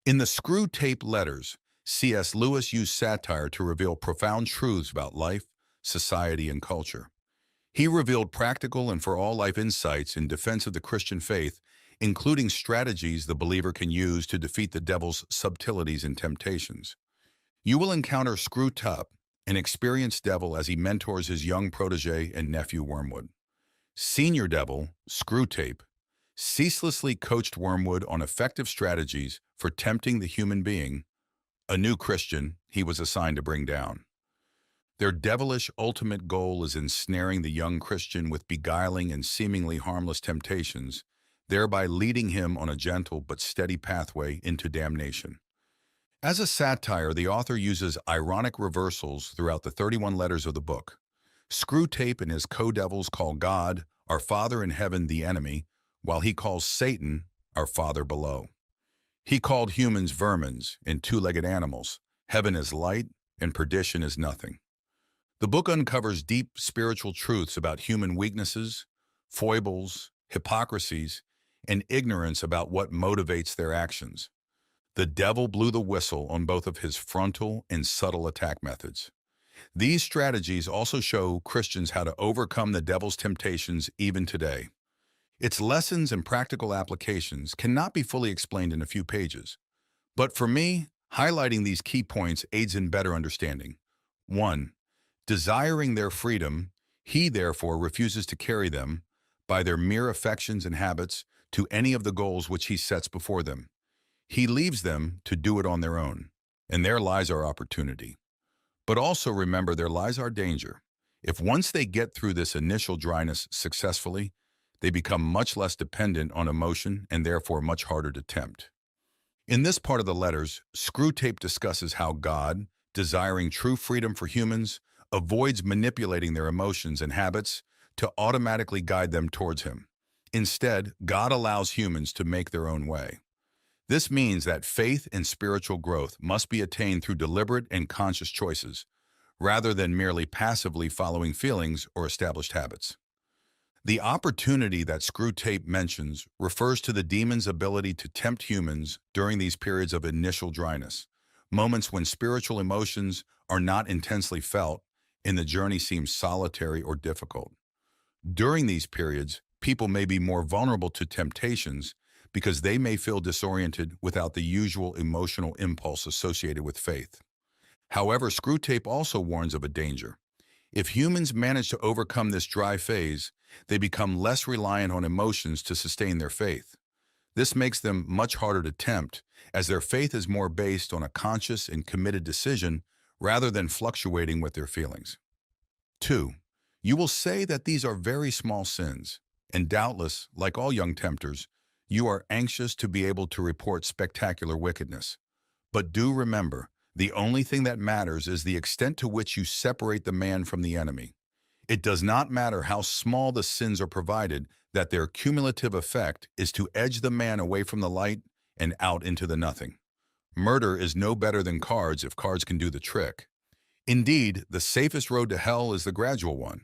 In the Screwtape letters, C.S. Lewis used satire to reveal profound truths about life, society, and culture. He revealed practical and for-all-life insights in defense of the Christian faith, including strategies the believer can use to defeat the devil's subtleties and temptations. You will encounter Screwtape, an experienced devil as he mentors his young protege and nephew Wormwood. Senior devil, Screwtape, ceaselessly coached Wormwood on effective strategies for tempting the human being, a new Christian he was assigned to bring down. Their devilish ultimate goal is ensnaring the young Christian with beguiling and seemingly harmless temptations, thereby leading him on a gentle but steady pathway into damnation. As a satire, the author uses ironic reversals throughout the 31 letters of the book. Screwtape and his co-devils call God, our Father in heaven, the enemy, while he calls Satan, our Father below. He called humans vermins and two-legged animals. Heaven is light and perdition is nothing. The book uncovers deep spiritual truths about human weaknesses, foibles, hypocrisies, and ignorance about what motivates their actions. The devil blew the whistle on both of his frontal and subtle attack methods. These strategies also show Christians how to overcome the devil's temptations even today. Its lessons and practical applications cannot be fully explained in a few pages. But for me, highlighting these key points aids in better understanding. 1. Desiring their freedom, he therefore refuses to carry them, by their mere affections and habits, to any of the goals which he sets before them. He leaves them to do it on their own, and there lies our opportunity. But also remember, there lies our danger. If once they get through this initial dryness successfully, they become much less dependent on emotion and therefore much harder to tempt. In this part of the letters, Screwtape discusses how God, desiring true freedom for humans, avoids manipulating their emotions and habits to automatically guide them towards him. Instead, God allows humans to make their own way. This means that faith and spiritual growth must be attained through deliberate and conscious choices, rather than merely passively following feelings or established habits. The opportunity that Screwtape mentions refers to the demon's ability to tempt humans during these periods of initial dryness, moments when spiritual emotions are not intensely felt and the journey seems solitary or difficult. During these periods, people may be more vulnerable to temptations because they may feel disoriented without the usual emotional impulse associated with faith. However, Screwtape also warns of a danger. If humans manage to overcome this dry phase, they become less reliant on emotions to sustain their faith. This makes them much harder to tempt, as their faith is more based on a conscious and committed decision rather than fluctuating with their feelings. 2. You will say that these are very small sins, and doubtless, like all young tempters, you are anxious to be able to report spectacular wickedness. But do remember, the only thing that matters is the extent to which you separate the man from the enemy. It does not matter how small the sins are, provided that their cumulative effect is to edge the man away from the light and out into the nothing. Murder is no better than cards if cards can do the trick. Indeed, the safest road to hell is the gradual one,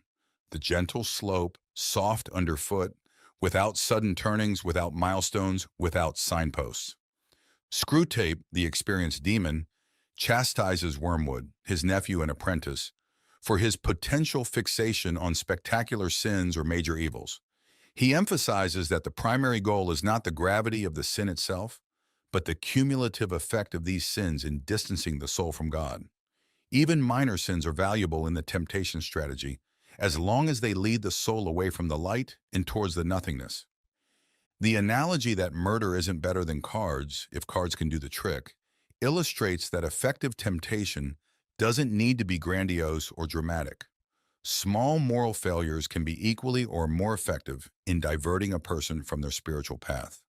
the gentle slope, soft underfoot, without sudden turnings, without milestones, without signposts. Screwtape, the experienced demon, chastises Wormwood, his nephew and apprentice, for his potential fixation on spectacular sins or major evils. He emphasizes that the primary goal is not the gravity of the sin itself, but the cumulative effect of these sins in distancing the soul from God. Even minor sins are valuable in the temptation strategy, as long as they lead the soul away from the light and towards the nothingness. The analogy that murder isn't better than cards, if cards can do the trick, illustrates that effective temptation doesn't need to be grandiose or dramatic. Small moral failures can be equally or more effective in diverting a person from their spiritual path.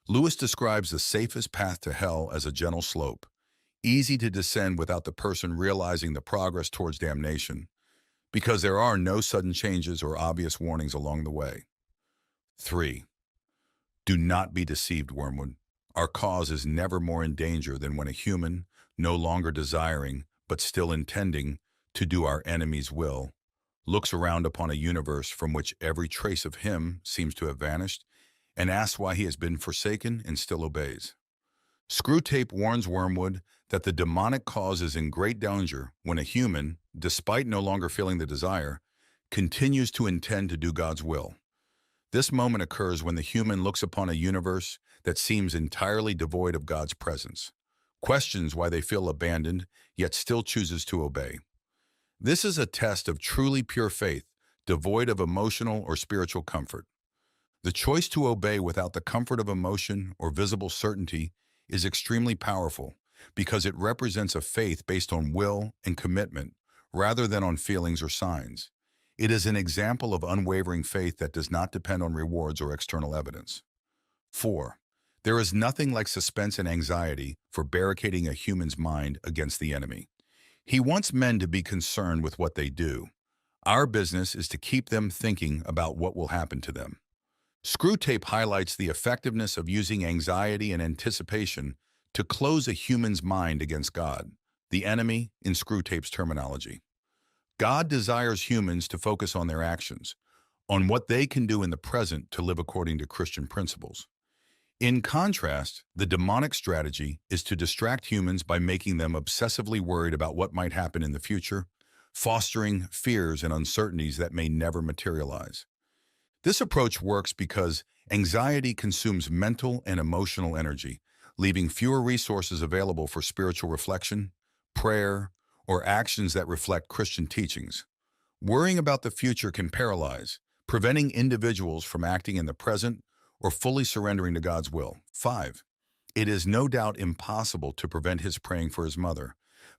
Lewis describes the safest path to hell as a gentle slope, easy to descend without the person realizing the progress towards damnation, because there are no sudden changes or obvious warnings along the way. 3. Do not be deceived, Wormwood. Our cause is never more in danger than when a human, no longer desiring, but still intending, to do our enemy's will, looks around upon a universe from which every trace of him seems to have vanished, and asks why he has been forsaken and still obeys. Screwtape warns Wormwood that the demonic cause is in great danger when a human, despite no longer feeling the desire, continues to intend to do God's will. This moment occurs when the human looks upon a universe that seems entirely devoid of God's presence, questions why they feel abandoned, yet still chooses to obey. This is a test of truly pure faith, devoid of emotional or spiritual comfort. The choice to obey without the comfort of emotion or visible certainty is extremely powerful because it represents a faith based on will and commitment rather than on feelings or signs. It is an example of unwavering faith that does not depend on rewards or external evidence. 4. There is nothing like suspense and anxiety for barricading a human's mind against the enemy. He wants men to be concerned with what they do. Our business is to keep them thinking about what will happen to them. Screwtape highlights the effectiveness of using anxiety and anticipation to close a human's mind against God, the enemy in Screwtape's terminology. God desires humans to focus on their actions, on what they can do in the present to live according to Christian principles. In contrast, the demonic strategy is to distract humans by making them obsessively worried about what might happen in the future, fostering fears and uncertainties that may never materialize. This approach works because anxiety consumes mental and emotional energy, leaving fewer resources available for spiritual reflection, prayer, or actions that reflect Christian teachings. Worrying about the future can paralyze, preventing individuals from acting in the present or fully surrendering to God's will. 5. It is no doubt impossible to prevent his praying for his mother,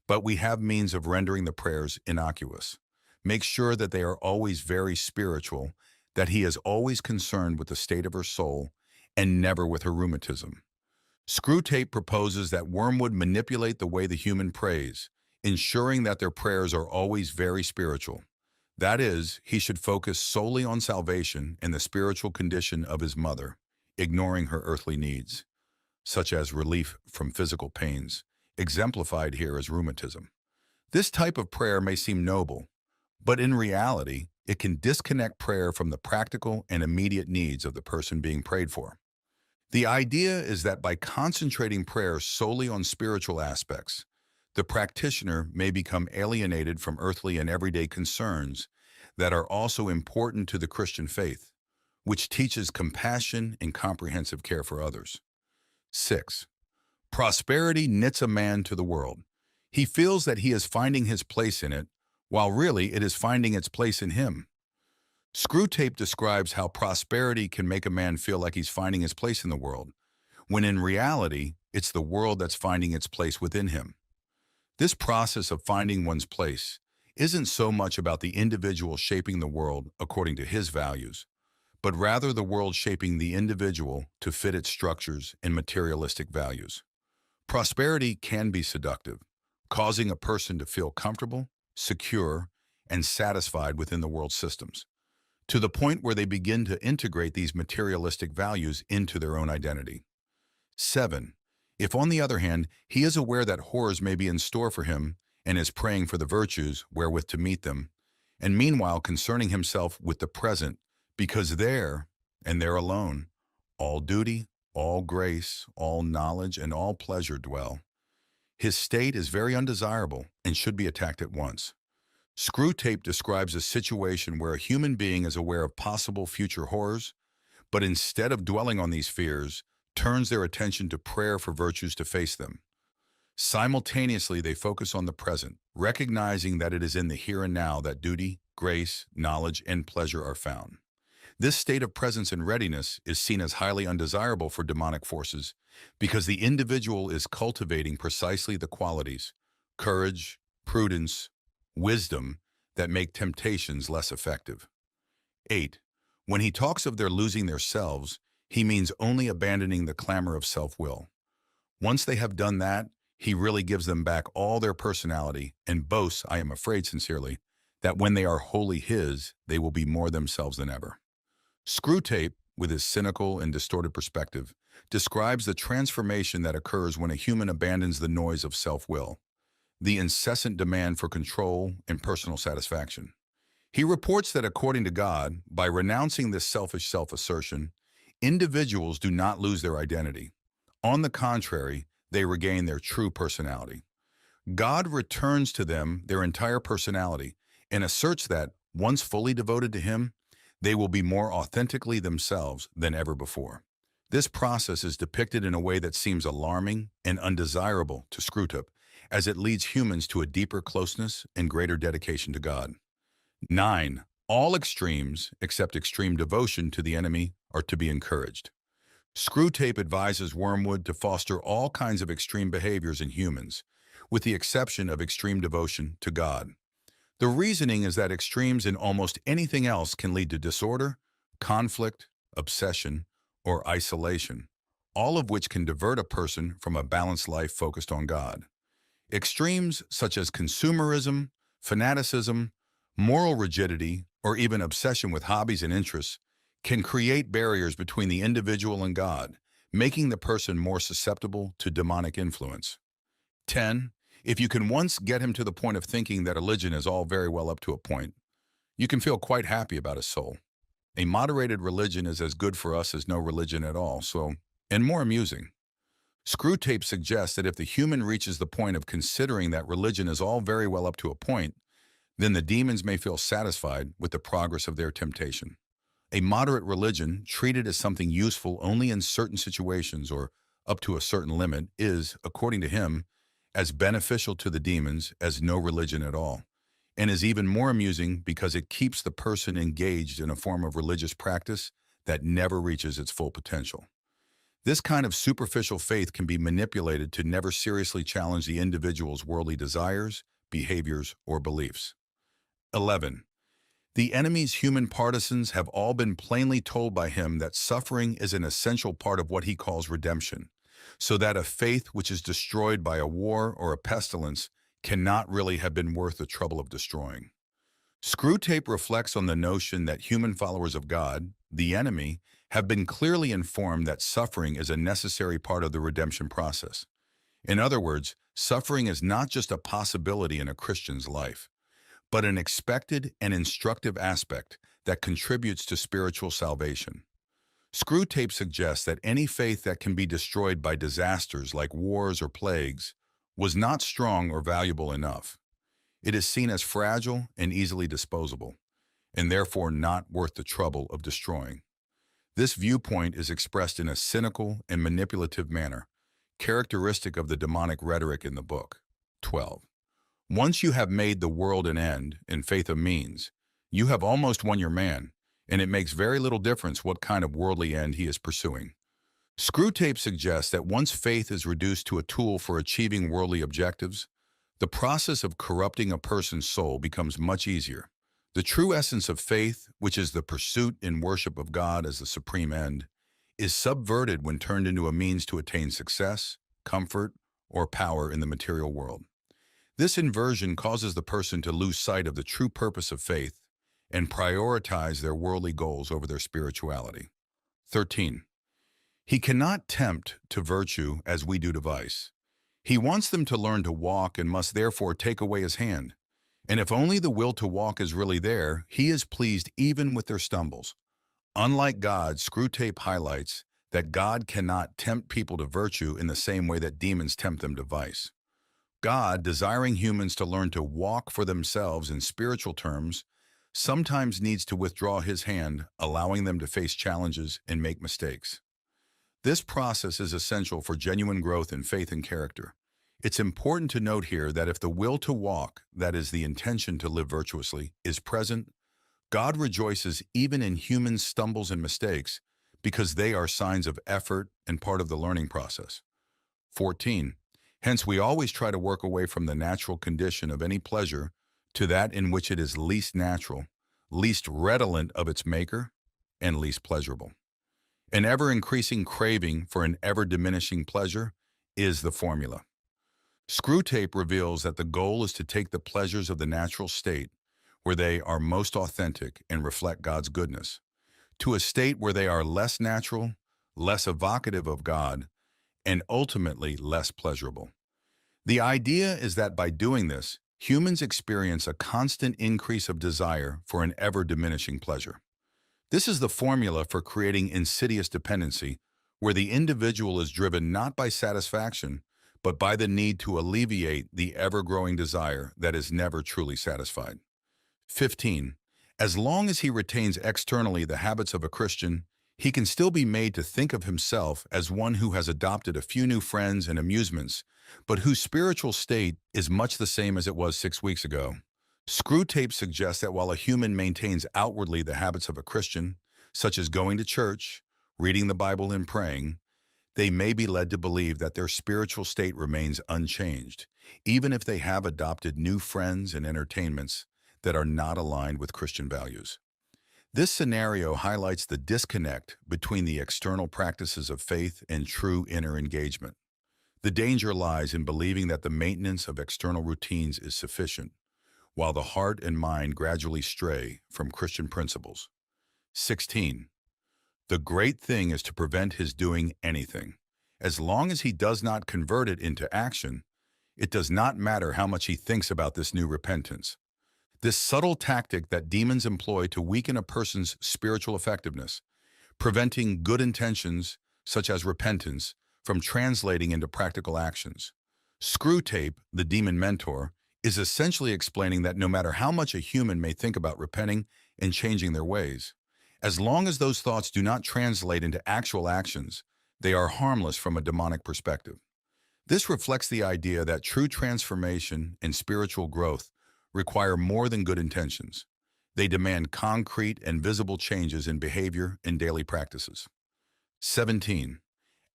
but we have means of rendering the prayers innocuous. Make sure that they are always very spiritual, that he is always concerned with the state of her soul and never with her rheumatism. Screwtape proposes that Wormwood manipulate the way the human prays, ensuring that their prayers are always very spiritual. That is, he should focus solely on salvation and the spiritual condition of his mother, ignoring her earthly needs, such as relief from physical pains, exemplified here as rheumatism. This type of prayer may seem noble, but in reality, it can disconnect prayer from the practical and immediate needs of the person being prayed for. The idea is that by concentrating prayer solely on spiritual aspects, the practitioner may become alienated from earthly and everyday concerns that are also important to the Christian faith, which teaches compassion and comprehensive care for others. 6. Prosperity knits a man to the world. He feels that he is finding his place in it, while really it is finding its place in him. Screwtape describes how prosperity can make a man feel like he's finding his place in the world, when in reality, it's the world that's finding its place within him. This process of finding one's place isn't so much about the individual shaping the world according to his values, but rather the world shaping the individual to fit its structures and materialistic values. Prosperity can be seductive, causing a person to feel comfortable, secure, and satisfied within the world's systems, to the point where they begin to integrate these materialistic values into their own identity. 7. If, on the other hand, he is aware that horrors may be in store for him and is praying for the virtues wherewith to meet them, and meanwhile concerning himself with the present, because there, and there alone, all duty, all grace, all knowledge, and all pleasure dwell, his state is very undesirable and should be attacked at once. Screwtape describes a situation where a human being is aware of possible future horrors, but instead of dwelling on these fears, turns their attention to prayer for virtues to face them. Simultaneously, they focus on the present, recognizing that it is in the here and now that duty, grace, knowledge, and pleasure are found. This state of presence and readiness is seen as highly undesirable for demonic forces because the individual is cultivating precisely the qualities, courage, prudence, wisdom, that make temptations less effective. 8. When he talks of their losing their selves, he means only abandoning the clamor of self-will. Once they have done that, he really gives them back all their personality and boasts, I am afraid sincerely, that when they are wholly his, they will be more themselves than ever. Screwtape, with his cynical and distorted perspective, describes the transformation that occurs when a human abandons the noise of self-will, the incessant demand for control and personal satisfaction. He reports that according to God, by renouncing this selfish self-assertion, individuals do not lose their identity. On the contrary, they regain their true personality. God returns to them their entire personality and asserts that, once fully devoted to Him, they will be more authentically themselves than ever before. This process is depicted in a way that seems alarming and undesirable to Screwtape, as it leads humans to a deeper closeness and greater dedication to God. 9. All extremes, except extreme devotion to the enemy, are to be encouraged. Screwtape advises Wormwood to foster all kinds of extreme behaviors in humans, with the exception of extreme devotion to God. The reasoning is that extremes in almost anything else can lead to disorder, conflict, obsession, or isolation, all of which can divert a person from a balanced life focused on God. Extremes such as consumerism, fanaticism, moral rigidity, or even obsession with hobbies and interests can create barriers between the individual and God, making the person more susceptible to demonic influence. 10. If you can once get him to the point of thinking that religion is all very well up to a point, you can feel quite happy about his soul. A moderated religion is as good for us as no religion at all, and more amusing. Screwtape suggests that if the human reaches the point of considering that religion is all very well up to a point, then the demons may feel satisfied with the progress of their temptation. A moderate religion, treated as something useful only in certain situations or up to a certain limit, is, according to him, as beneficial to the demons as no religion at all, and is even more amusing because it keeps the person engaged in a form of religious practice that never reaches its full potential. This kind of superficial faith can be manipulated to never seriously challenge the individual's worldly desires, behaviors, or beliefs. 11. The enemy's human partisans have all been plainly told by him that suffering is an essential part of what he calls redemption, so that a faith which is destroyed by a war or a pestilence cannot really have been worth the trouble of destroying. Screwtape reflects on the notion that human followers of God, the enemy, have been clearly informed that suffering is a necessary part of the redemption process. In other words, suffering is not just a possibility in a Christian's life, but an expected and instructive aspect that contributes to spiritual salvation. Screwtape suggests that any faith that can be destroyed by disasters like wars or plagues was not strong or valuable enough. It is seen as fragile and easily disposable, and therefore not worth the trouble of destroying. This viewpoint is expressed in a cynical and manipulative manner, characteristic of the demonic rhetoric in the book. 12. Once you have made the world an end and faith a means, you have almost won your man, and it makes very little difference what kind of worldly end he is pursuing. Screwtape suggests that once faith is reduced to a tool for achieving worldly objectives, the process of corrupting a person's soul becomes much easier. The true essence of faith, which is the pursuit and worship of God as the supreme end, is subverted when turned into a means to attain success, comfort, or power in the material world. This inversion causes the person to lose sight of the true purpose of faith and prioritize their worldly goals over their spirituality. 13. He cannot tempt to virtue as we do to vice. He wants them to learn to walk and must therefore take away his hand. And if only the will to walk is really there, he is pleased even with their stumbles. Unlike God, Screwtape highlights that God cannot tempt people to virtue in the same way that demons tempt them to vice. God, desiring humans to learn to walk for themselves in spiritual terms, sometimes needs to withdraw his hand, allowing them to face challenges and make mistakes. This process is essential for genuine growth in faith and character. It's important to note here that if the will to walk, that is the intention to live virtuously, is present, God rejoices even in human stumbles and mistakes because they are signs of effort and part of the learning process. 14. Hence, we always try to work away from the natural condition of any pleasure to that in which it is least natural, least redolent of its maker, and least pleasurable. An ever-increasing craving for an ever-diminishing pleasure is the formula. Screwtape reveals that the goal is to take the pleasures of the natural state, where they are most authentic and reflect God's goodness, to a state where they are less natural, less evocative of God, and ultimately less pleasurable. The idea is that by doing this, humans experience a constant increase of desire for an ever-diminishing pleasure. This is the formula for creating insidious dependency, where the individual is driven not by satisfaction, but by the need to alleviate the ever-growing desire that is never truly satisfied. 15. As long as he retains externally the habits of a Christian, he can still be made to think of himself as one who has adopted a few new friends and amusements, but whose spiritual state is much the same as it was 6 weeks ago. Screwtape suggests that while a human maintains outwardly the habits of a Christian, such as going to church, reading the Bible, and praying, they may be led to believe that their spiritual state remains unchanged, even if they have adopted new friends and entertainments that are not aligned with Christian values. This scenario highlights the disconnect between the external practices of faith and true inner engagement. The danger lies in believing that the maintenance of external routines is sufficient, while the heart and mind gradually stray from Christian principles. 16. The great thing is to prevent his doing anything. As long as he does not convert it into action, it does not matter how much he thinks about this new repentance. This subtle tactic that demons employ to weaken a person's spiritual effectiveness, preventing good intentions, such as repentance, from translating into practical actions. Screwtape, the demon mentor, is essentially explaining that no matter how much a human may think about repenting and changing their ways, as long as those thoughts do not translate into actual actions, they are harmless from a demonic perspective. This reflects the idea that true transformation and spiritual growth require more than good intentions. They demand concrete and visible changes in behavior and daily practices. 17.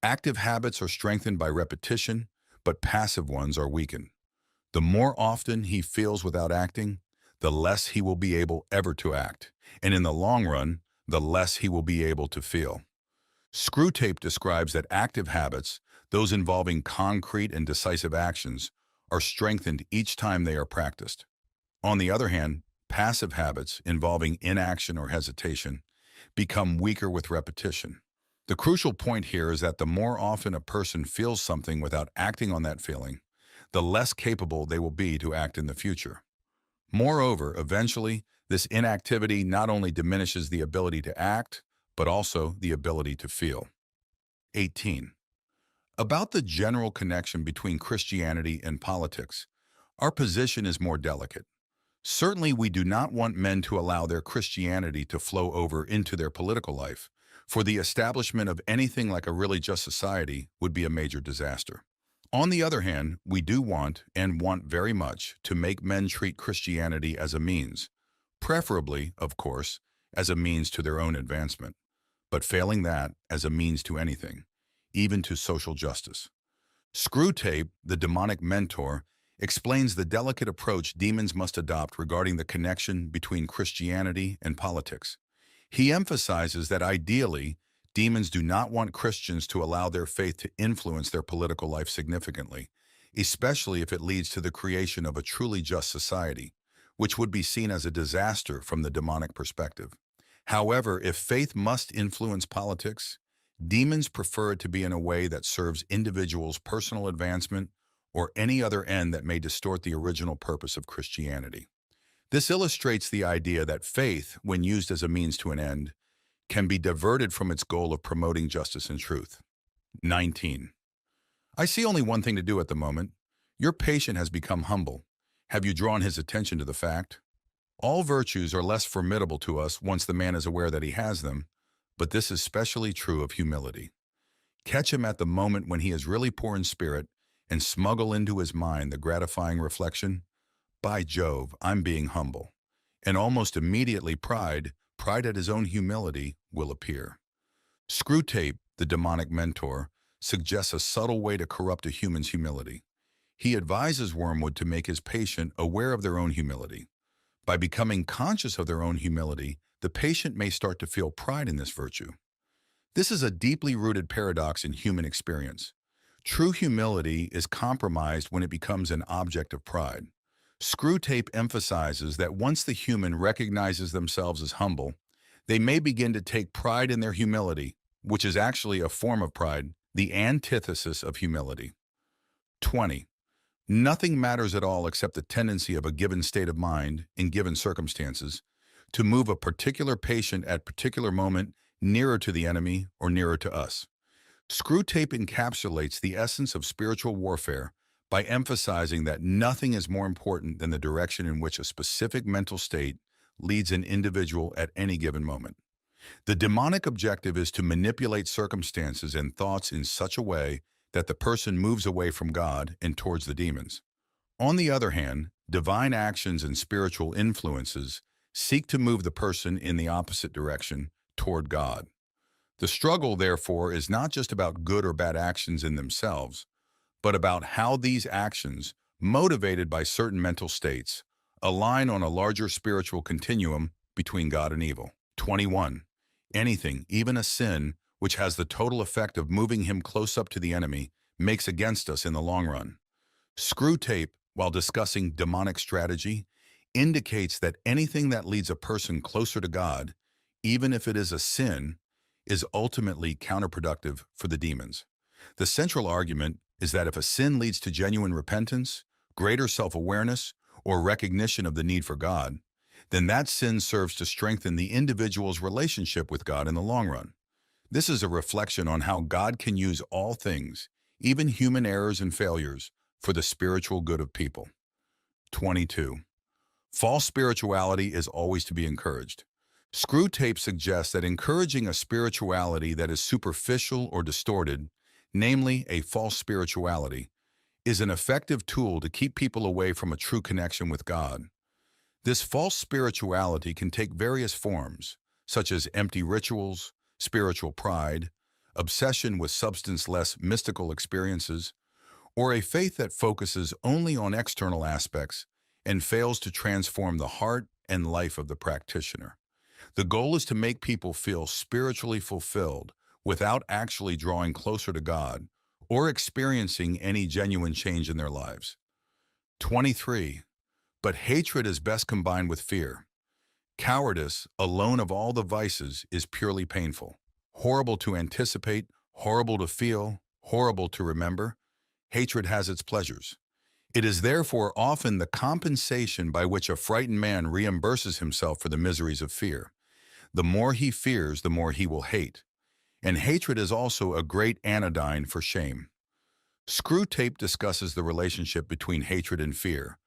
Active habits are strengthened by repetition, but passive ones are weakened. The more often he feels without acting, the less he will be able ever to act, and in the long run, the less he will be able to feel. Screwtape describes that active habits, those involving concrete and decisive actions, are strengthened each time they are practiced. On the other hand, passive habits involving inaction or hesitation become weaker with repetition. The crucial point here is that the more often a person feels something without acting on that feeling, the less capable they will be to act in the future. Moreover, eventually, this inactivity not only diminishes the ability to act, but also the ability to feel. 18. About the general connection between Christianity and politics, our position is more delicate. Certainly, we do not want men to allow their Christianity to flow over into their political life, for the establishment of anything like a really just society would be a major disaster. On the other hand, we do want, and want very much, to make men treat Christianity as a means, preferably, of course, as a means to their own advancement, but failing that, as a means to anything, even to social justice. Screwtape, the demonic mentor, explains the delicate approach demons must adopt regarding the connection between Christianity and politics. He emphasizes that ideally, demons do not want Christians to allow their faith to influence their political life significantly, especially if it leads to the creation of a truly just society, which would be seen as a disaster from the demonic perspective. However, if faith must influence politics, demons prefer it to be in a way that serves individuals' personal advancement or any other end that may distort the original purpose of Christianity. This illustrates the idea that faith, when used as a means to an end, can be diverted from its goal of promoting justice and truth. 19. I see only one thing to do at the moment. Your patient has become humble. Have you drawn his attention to the fact? All virtues are less formidable to us once the man is aware that he has them, but this is especially true of humility. Catch him at the moment when he is really poor in spirit and smuggle into his mind the gratifying reflection, "By Jove, I'm being humble." And almost immediately pride at his own humility, will appear. Screwtape, the demonic mentor, suggests a subtle way to corrupt a human's humility. He advises Wormwood to make his patient aware of their own humility. By becoming conscious of their own humility, the patient may start to feel pride in this virtue. This is a deeply rooted paradox in human experience. True humility is compromised when it becomes an object of pride. Screwtape emphasizes that once the human recognizes themselves as humble, they may begin to take pride in their humility, which is actually a form of pride, the antithesis of humility. 20. Nothing matters at all except the tendency of a given state of mind, in given circumstances, to move a particular patient at particular moment nearer to the enemy or nearer to us. Screwtape encapsulates the essence of spiritual warfare by emphasizing that nothing is more important than the direction in which a specific mental state leads an individual at any given moment. The demonic objective is to manipulate circumstances and thoughts in such a way that the person moves away from God and towards the demons. On the other hand, divine actions and spiritual influences seek to move the person in the opposite direction, toward God. The struggle, therefore, is not just about good or bad actions in themselves, but about how these actions, motivated by certain mental states, align on a larger spiritual continuum between God and evil. 21. Anything, even a sin, which has the total effect of moving him close up to the enemy, makes against us in the long run. Screwtape, while discussing demonic strategy, indicates that anything that leads a person closer to God, even if it is a sin, is ultimately counterproductive for the demons. The central argument is that if a sin leads to genuine repentance, greater self-awareness, or recognition of the need for God, then that sin serves to strengthen the individual's relationship with God in the long run. This is a reflection on how God can use all things, even human errors and failures, for the spiritual good of people. 22. False spirituality is always to be encouraged. Screwtape suggests that encouraging a spirituality that is superficial or distorted, namely a false spirituality, is an effective tool to keep people away from a true connection with God. This false spirituality can take various forms, such as empty rituals, spiritual pride, obsession with substance-less mystical experiences, or a faith that focuses only on external aspects and fails to transform the heart and life of the practitioner. The goal is to make people feel spiritually fulfilled without actually drawing closer to God or experiencing any genuine change in their lives. 23. But hatred is best combined with fear. Cowardice, alone of all the vices, is purely painful. Horrible to anticipate, horrible to feel, horrible to remember. Hatred has its pleasures. It is therefore often the compensation by which a frightened man reimburses himself for the miseries of fear. The more he fears, the more he will hate. And hatred is also a great anodyne for shame. Screwtape discusses the relationship between hatred and fear,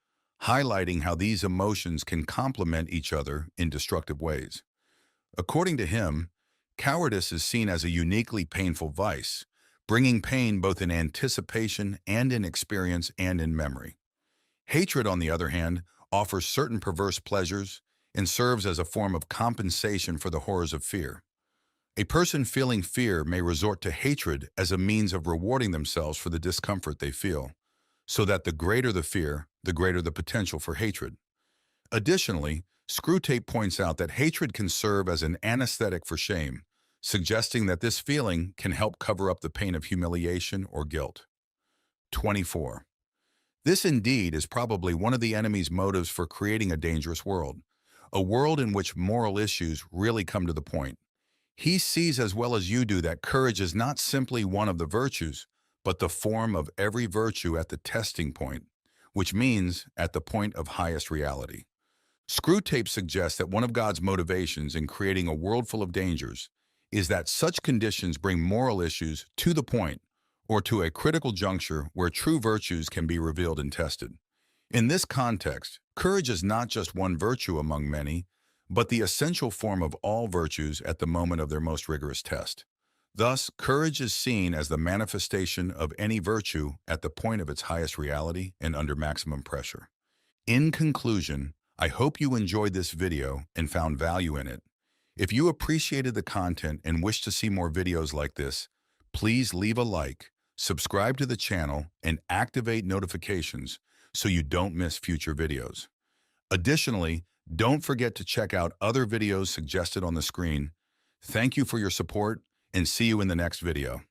highlighting how these emotions can complement each other in destructive ways. According to him, cowardice is seen as a uniquely painful vice, bringing pain both in anticipation and in experience and in memory. Hatred, on the other hand, offers certain perverse pleasures and serves as a form of compensation for the horrors of fear. A person feeling fear may resort to hatred as a means of rewarding themselves for the discomfort they feel, so that the greater the fear, the greater the potential for hatred. Additionally, Screwtape points out that hatred can serve as an anesthetic for shame, suggesting that this feeling can help cover up the pain of humiliation or guilt. 24. This indeed is probably one of the enemy's motives for creating a dangerous world, a world in which moral issues really come to the point. He sees as well as you do that courage is not simply one of the virtues, but the form of every virtue at the testing point, which means at the point of highest reality. Screwtape suggests that one of God's motivations in creating a world full of dangers is that such conditions bring moral issues to the point, or to a critical juncture where true virtues can be revealed and tested. In this context, courage is not just one virtue among many, but the essential form of all virtues at the moment of their most rigorous test. Thus, courage is seen as the manifestation of any virtue at the point of its highest reality and under maximum pressure. In conclusion, I hope you enjoyed this video and found value in it. If you appreciated the content and wish to see more videos like this, please leave a like, subscribe to the channel, and activate notifications so you don't miss future videos. Additionally, don't forget to check out other videos suggested on the screen. Thank you for your support, and see you in the next video.